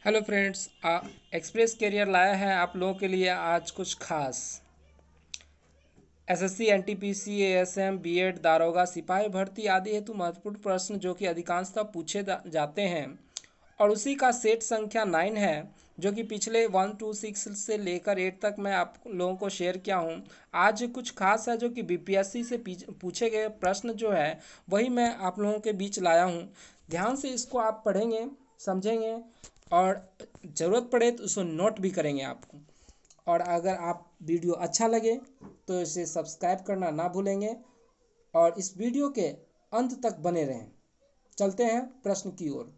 Hello friends, express career लाया है आप लोगों के लिए आज कुछ खास। एसएससी, एनटीपीसी, एएसएम, बीएड, दारोगा, सिपाही भर्ती आदि हेतु महत्वपूर्ण प्रश्न जो कि अधिकांशतः पूछे जाते हैं और उसी का सेट संख्या 9 है, जो कि पिछले 1 to 6 से लेकर 8 तक मैं आप लोगों को शेयर किया हूँ। आज कुछ खास है जो कि बीपीएससी से पूछे गए प्रश्न जो है वही मैं आप लोगों के बीच लाया हूँ। ध्यान से इसको आप पढ़ेंगे, समझेंगे और ज़रूरत पड़े तो उसको नोट भी करेंगे आपको। और अगर आप वीडियो अच्छा लगे तो इसे सब्सक्राइब करना ना भूलेंगे और इस वीडियो के अंत तक बने रहें। चलते हैं प्रश्न की ओर।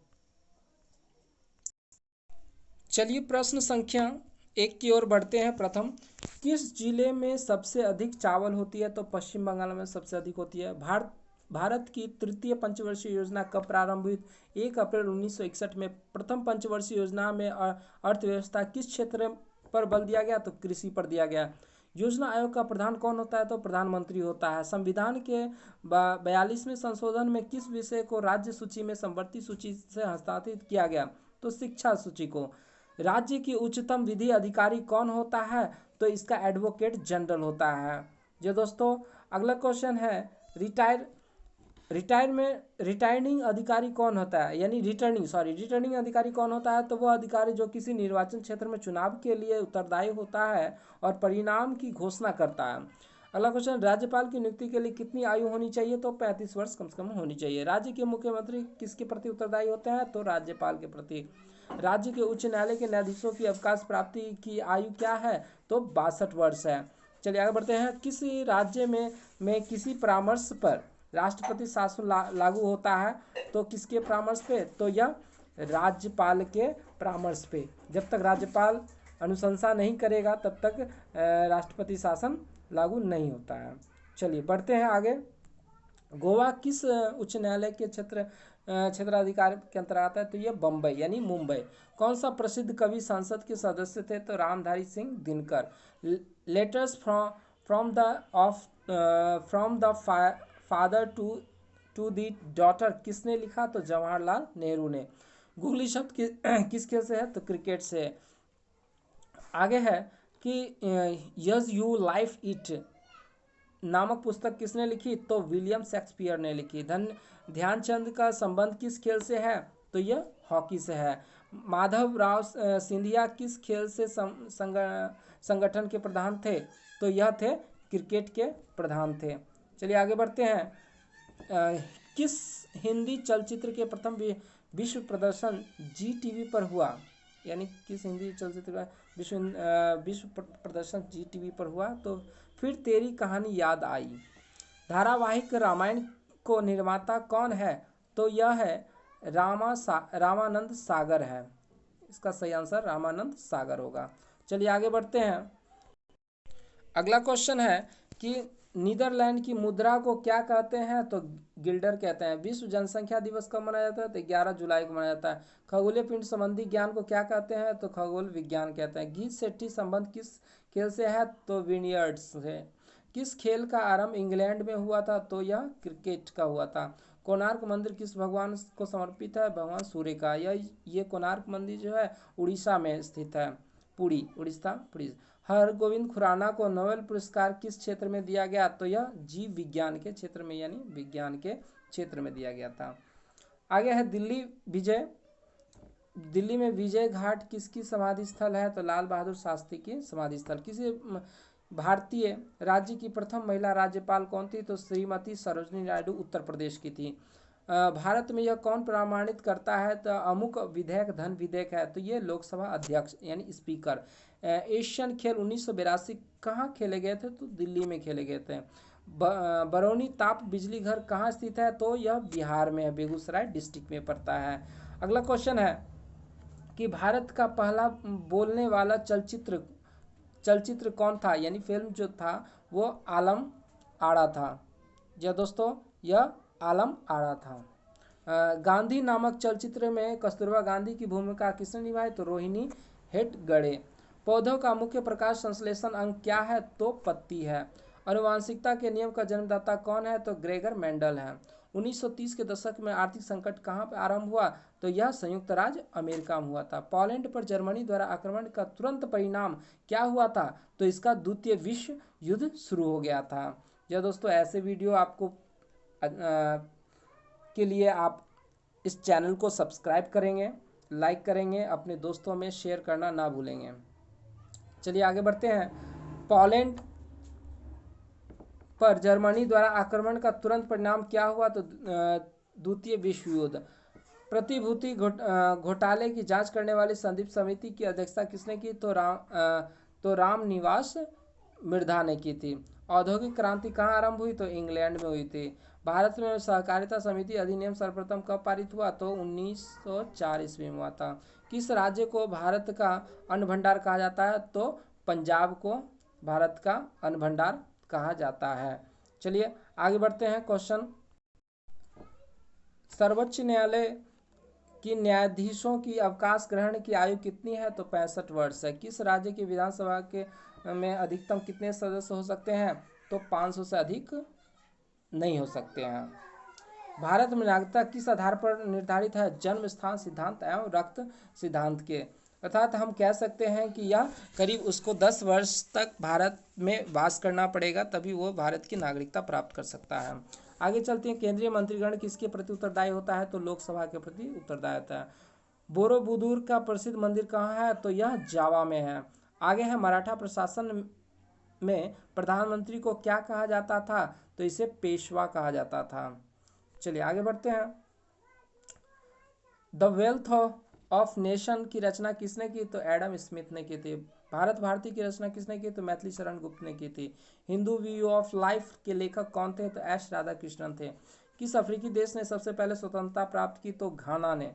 चलिए प्रश्न संख्या 1 की ओर बढ़ते हैं। प्रथम, किस जिले में सबसे अधिक चावल होती है? तो पश्चिम बंगाल में सबसे अधिक होती है। भारत की तृतीय पंचवर्षीय योजना कब प्रारंभ हुई? 1 अप्रैल 1961 में। प्रथम पंचवर्षीय योजना में अर्थव्यवस्था किस क्षेत्र पर बल दिया गया? तो कृषि पर दिया गया। योजना आयोग का प्रधान कौन होता है? तो प्रधानमंत्री होता है। संविधान के 42वें संशोधन में किस विषय को राज्य सूची में समवर्ती सूची से हस्तांतरित किया गया? तो शिक्षा सूची को। राज्य की उच्चतम विधि अधिकारी कौन होता है? तो इसका एडवोकेट जनरल होता है। जो दोस्तों अगला क्वेश्चन है, रिटायर रिटायरिंग अधिकारी कौन होता है? यानी रिटर्निंग अधिकारी कौन होता है? तो वह अधिकारी जो किसी निर्वाचन क्षेत्र में चुनाव के लिए उत्तरदायी होता है और परिणाम की घोषणा करता है। अगला क्वेश्चन, राज्यपाल की नियुक्ति के लिए कितनी आयु होनी चाहिए? तो 35 वर्ष कम से कम होनी चाहिए। राज्य के मुख्यमंत्री किसके प्रति उत्तरदायी होते हैं? तो राज्यपाल के प्रति। राज्य के उच्च न्यायालय के न्यायाधीशों की अवकाश प्राप्ति की आयु क्या है? तो 62 वर्ष है। चलिए आगे बढ़ते हैं। किसी राज्य में किसी परामर्श पर राष्ट्रपति शासन लागू होता है? तो किसके परामर्श पे? तो यह राज्यपाल के परामर्श पे। जब तक राज्यपाल अनुशंसा नहीं करेगा तब तक राष्ट्रपति शासन लागू नहीं होता है। चलिए बढ़ते हैं आगे। गोवा किस उच्च न्यायालय के क्षेत्राधिकार के अंतर्गत आता है? तो यह बम्बई यानी मुंबई। कौन सा प्रसिद्ध कवि संसद के सदस्य थे? तो Ramdhari Singh Dinkar. Letters from the of from the father to the daughter किसने लिखा? तो जवाहरलाल नेहरू ने। गूगली शब्द किस खेल से है? तो क्रिकेट से। आगे है कि यस यू लाइफ इट नामक पुस्तक किसने लिखी? तो विलियम शेक्सपियर ने लिखी। ध्यानचंद का संबंध किस खेल से है? तो यह हॉकी से है। माधव राव सिंधिया किस खेल से संगठन के प्रधान थे? तो यह थे क्रिकेट के प्रधान थे। चलिए आगे बढ़ते हैं। किस हिंदी चलचित्र के प्रथम विश्व प्रदर्शन जी टीवी पर हुआ? यानी किस हिंदी चलचित्र का विश्व प्रदर्शन जी टीवी पर हुआ? तो फिर तेरी कहानी याद आई। धारावाहिक रामायण को निर्माता कौन है? तो यह है रामानंद सागर है। इसका सही आंसर रामानंद सागर होगा। चलिए आगे बढ़ते हैं। अगला क्वेश्चन है कि नीदरलैंड की मुद्रा को क्या कहते हैं? तो गिल्डर कहते हैं। विश्व जनसंख्या दिवस कब मनाया जाता है? तो 11 जुलाई को मनाया जाता है। खगोलीय पिंड संबंधी ज्ञान को क्या कहते हैं? तो खगोल विज्ञान कहते हैं। गीत सेट्टी संबंध किस खेल से है? तो विनियर्ड्स से। किस खेल का आरंभ इंग्लैंड में हुआ था? तो यह क्रिकेट का हुआ था। कोणार्क मंदिर किस भगवान को समर्पित है? भगवान सूर्य का। ये कोणार्क मंदिर जो है उड़ीसा में स्थित है। पुरी, उड़ीसा पुरी। हरगोविंद खुराना को नोबेल पुरस्कार किस क्षेत्र में दिया गया? तो यह जीव विज्ञान के क्षेत्र में यानी विज्ञान के क्षेत्र में दिया गया था। आगे है दिल्ली में विजय घाट किसकी समाधि स्थल है? तो लाल बहादुर शास्त्री की समाधि स्थल। किसी भारतीय राज्य की प्रथम महिला राज्यपाल कौन थी? तो श्रीमती सरोजनी नायडू उत्तर प्रदेश की थी। भारत में यह कौन प्रमाणित करता है? तो अमुक विधेयक धन विधेयक है। तो ये लोकसभा अध्यक्ष यानी स्पीकर। एशियन खेल 1982 कहाँ खेले गए थे? तो दिल्ली में खेले गए थे। बरौनी ताप बिजली घर कहाँ स्थित है? तो यह बिहार में है, बेगूसराय डिस्ट्रिक्ट में पड़ता है। अगला क्वेश्चन है कि भारत का पहला बोलने वाला चलचित्र कौन था? यानी फिल्म जो था वो आलम आड़ा था। जी दोस्तों, यह आलम आड़ा था। गांधी नामक चलचित्र में कस्तूरबा गांधी की भूमिका किसने निभाई? तो रोहिणी हेडगड़े। पौधों का मुख्य प्रकाश संश्लेषण अंग क्या है? तो पत्ती है। आनुवांशिकता के नियम का जन्मदाता कौन है? तो ग्रेगर मेंडल है। 1930 के दशक में आर्थिक संकट कहाँ पर आरंभ हुआ? तो यह संयुक्त राज्य अमेरिका में हुआ था। पोलैंड पर जर्मनी द्वारा आक्रमण का तुरंत परिणाम क्या हुआ था? तो इसका द्वितीय विश्व युद्ध शुरू हो गया था। यह दोस्तों ऐसे वीडियो आपको के लिए आप इस चैनल को सब्सक्राइब करेंगे, लाइक करेंगे, अपने दोस्तों में शेयर करना ना भूलेंगे। चलिए आगे बढ़ते हैं। पोलैंड पर जर्मनी द्वारा आक्रमण का तुरंत परिणाम क्या हुआ? तो द्वितीय विश्व युद्ध। प्रतिभूति घोटाले की जांच करने वाली संदीप समिति की अध्यक्षता किसने की? तो रामनिवास मिर्धा ने की थी। औद्योगिक क्रांति कहाँ आरंभ हुई? तो इंग्लैंड में हुई थी। भारत में सहकारिता समिति अधिनियम सर्वप्रथम कब पारित हुआ? तो 1904 ईस्वी में हुआ था। किस राज्य को भारत का अन्न भंडार कहा जाता है? तो पंजाब को भारत का अन्न भंडार कहा जाता है। चलिए आगे बढ़ते हैं। क्वेश्चन, सर्वोच्च न्यायालय की न्यायाधीशों की अवकाश ग्रहण की आयु कितनी है? तो 65 वर्ष है। किस राज्य की विधानसभा के में अधिकतम कितने सदस्य हो सकते हैं? तो 500 से अधिक नहीं हो सकते हैं। भारत में नागरिकता किस आधार पर निर्धारित है? जन्म स्थान सिद्धांत एवं रक्त सिद्धांत के। अर्थात हम कह सकते हैं कि यह करीब उसको 10 वर्ष तक भारत में वास करना पड़ेगा, तभी वो भारत की नागरिकता प्राप्त कर सकता है। आगे चलते हैं। केंद्रीय मंत्रीगण किसके प्रति उत्तरदायी होता है? तो लोकसभा के प्रति उत्तरदायी होता है। बोरोबुदुर का प्रसिद्ध मंदिर कहाँ है? तो यह जावा में है। आगे है, मराठा प्रशासन में प्रधानमंत्री को क्या कहा जाता था? तो इसे पेशवा कहा जाता था। चलिए आगे बढ़ते हैं। द वेल्थ ऑफ नेशन की रचना किसने की? तो एडम स्मिथ ने की थी। भारत भारती की रचना किसने की? तो मैथिली शरण गुप्त ने की थी। हिंदू व्यू ऑफ लाइफ के लेखक कौन थे? तो एस राधा कृष्णन थे। किस अफ्रीकी देश ने सबसे पहले स्वतंत्रता प्राप्त की? तो घाना ने।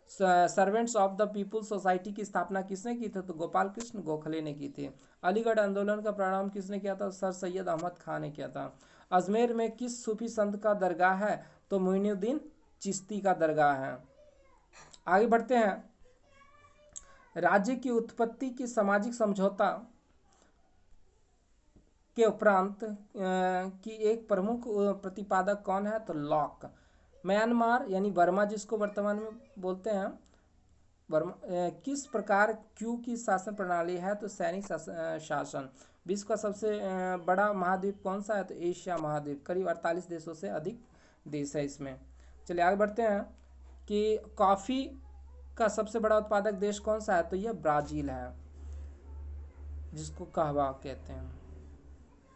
Servants of the people's society की स्थापना किसने की थी? तो गोपाल कृष्ण गोखले ने की थी। अलीगढ़ आंदोलन का प्रारंभ किसने किया था? सर सैयद अहमद खान ने किया था। अजमेर में किस सूफी संत का दरगाह है? तो मोइनुद्दीन चिश्ती का दरगाह है। आगे बढ़ते हैं। राज्य की उत्पत्ति की सामाजिक समझौता के उपरांत की एक प्रमुख प्रतिपादक कौन है? तो लॉक। म्यांमार यानी बर्मा जिसको वर्तमान में बोलते हैं, वर्मा किस प्रकार क्यू की शासन प्रणाली है? तो सैनिक शासन। विश्व का सबसे बड़ा महाद्वीप कौन सा है? तो एशिया महाद्वीप। करीब 48 देशों से अधिक देश है इसमें। चलिए आगे बढ़ते हैं कि कॉफ़ी का सबसे बड़ा उत्पादक देश कौन सा है? तो यह ब्राज़ील है, जिसको कहवा कहते हैं।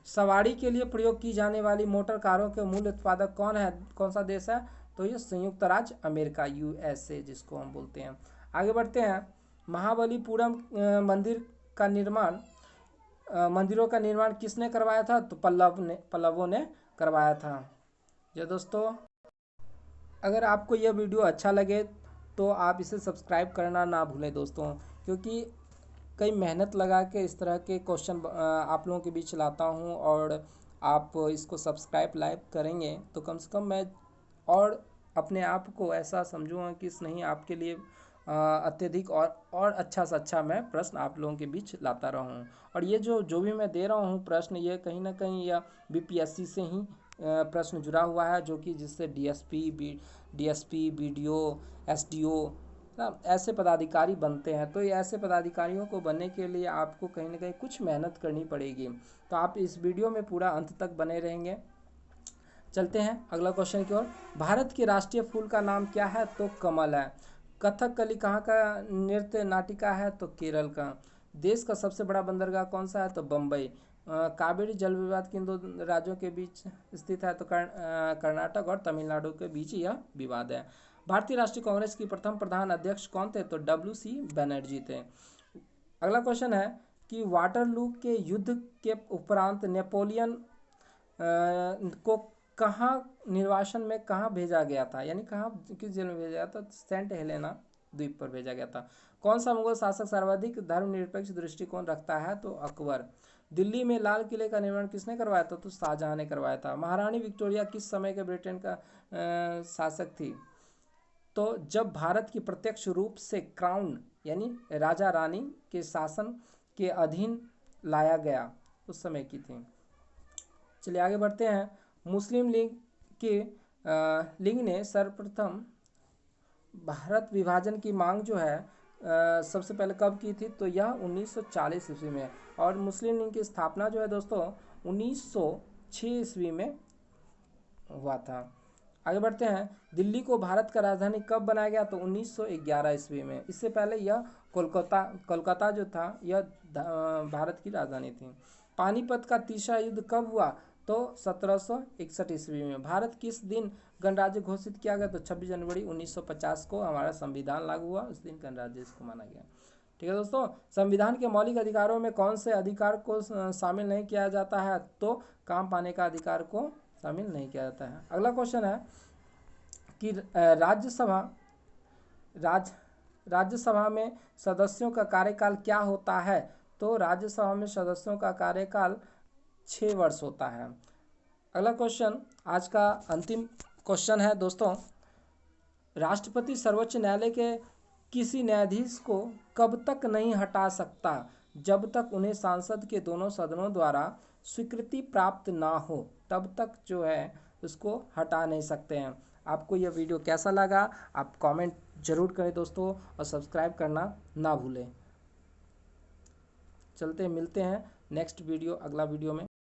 सवारी के लिए प्रयोग की जाने वाली मोटर कारों के मूल उत्पादक कौन सा देश है? तो यह संयुक्त राज्य अमेरिका, यूएसए जिसको हम बोलते हैं। आगे बढ़ते हैं। महाबलीपुरम मंदिरों का निर्माण किसने करवाया था? तो पल्लवों ने करवाया था। जो दोस्तों, अगर आपको यह वीडियो अच्छा लगे तो आप इसे सब्सक्राइब करना ना भूलें दोस्तों, क्योंकि कई मेहनत लगा के इस तरह के क्वेश्चन आप लोगों के बीच लाता हूँ, और आप इसको सब्सक्राइब लाइक करेंगे तो कम से कम मैं और अपने आप को ऐसा समझूंगा कि नहीं, आपके लिए अत्यधिक और अच्छा से अच्छा मैं प्रश्न आप लोगों के बीच लाता रहूं। और ये जो भी मैं दे रहा हूँ प्रश्न, ये कहीं ना कहीं या बीपीएससी से ही प्रश्न जुड़ा हुआ है, जो कि जिससे डीएसपी बीडीओ एसडीओ ऐसे पदाधिकारी बनते हैं। तो ये ऐसे पदाधिकारियों को बनने के लिए आपको कहीं ना कहीं कुछ मेहनत करनी पड़ेगी। तो आप इस वीडियो में पूरा अंत तक बने रहेंगे। चलते हैं अगला क्वेश्चन की ओर। भारत के राष्ट्रीय फूल का नाम क्या है? तो कमल है। कथकली कहाँ का नृत्य नाटिका है? तो केरल का। देश का सबसे बड़ा बंदरगाह कौन सा है? तो बम्बई। कावेरी जल विवाद किन दो राज्यों के बीच स्थित है? तो कर्नाटक और तमिलनाडु के बीच यह विवाद है। भारतीय राष्ट्रीय कांग्रेस की प्रथम प्रधान अध्यक्ष कौन थे? तो WC बनर्जी थे। अगला क्वेश्चन है कि वाटरलू के युद्ध के उपरांत नेपोलियन को कहाँ निर्वासन में कहाँ भेजा गया था, यानी कहाँ किस जेल में भेजा गया था? सेंट हेलेना द्वीप पर भेजा गया था। कौन सा मुगल शासक सर्वाधिक धर्मनिरपेक्ष दृष्टिकोण रखता है? तो अकबर। दिल्ली में लाल किले का निर्माण किसने करवाया था? तो शाहजहां ने करवाया था। महारानी विक्टोरिया किस समय के ब्रिटेन का शासक थी? तो जब भारत की प्रत्यक्ष रूप से क्राउन यानी राजा रानी के शासन के अधीन लाया गया, उस समय की थी। चलिए आगे बढ़ते हैं। मुस्लिम लीग के लीग ने सर्वप्रथम भारत विभाजन की मांग जो है सबसे पहले कब की थी, तो यह 1940 ईस्वी में। और मुस्लिम लीग की स्थापना जो है दोस्तों 1906 ईस्वी में हुआ था। आगे बढ़ते हैं, दिल्ली को भारत का राजधानी कब बनाया गया, तो 1911 ईस्वी में। इससे पहले यह कोलकाता जो था यह भारत की राजधानी थी। पानीपत का तीसरा युद्ध कब हुआ, तो 1761 ईस्वी में। भारत किस दिन गणराज्य घोषित किया गया, तो 26 जनवरी 1950 को हमारा संविधान लागू हुआ, उस दिन गणराज्य इसको माना गया। ठीक है दोस्तों, संविधान के मौलिक अधिकारों में कौन से अधिकार को शामिल नहीं किया जाता है, तो काम पाने का अधिकार को शामिल नहीं किया जाता है। अगला क्वेश्चन है कि राज्यसभा में सदस्यों का कार्यकाल क्या होता है, तो राज्यसभा में सदस्यों का कार्यकाल 6 वर्ष होता है। अगला क्वेश्चन, आज का अंतिम क्वेश्चन है दोस्तों, राष्ट्रपति सर्वोच्च न्यायालय के किसी न्यायाधीश को कब तक नहीं हटा सकता, जब तक उन्हें संसद के दोनों सदनों द्वारा स्वीकृति प्राप्त ना हो, तब तक जो है उसको हटा नहीं सकते हैं। आपको यह वीडियो कैसा लगा आप कमेंट जरूर करें दोस्तों, और सब्सक्राइब करना ना भूलें। चलते मिलते हैं नेक्स्ट वीडियो, अगला वीडियो में।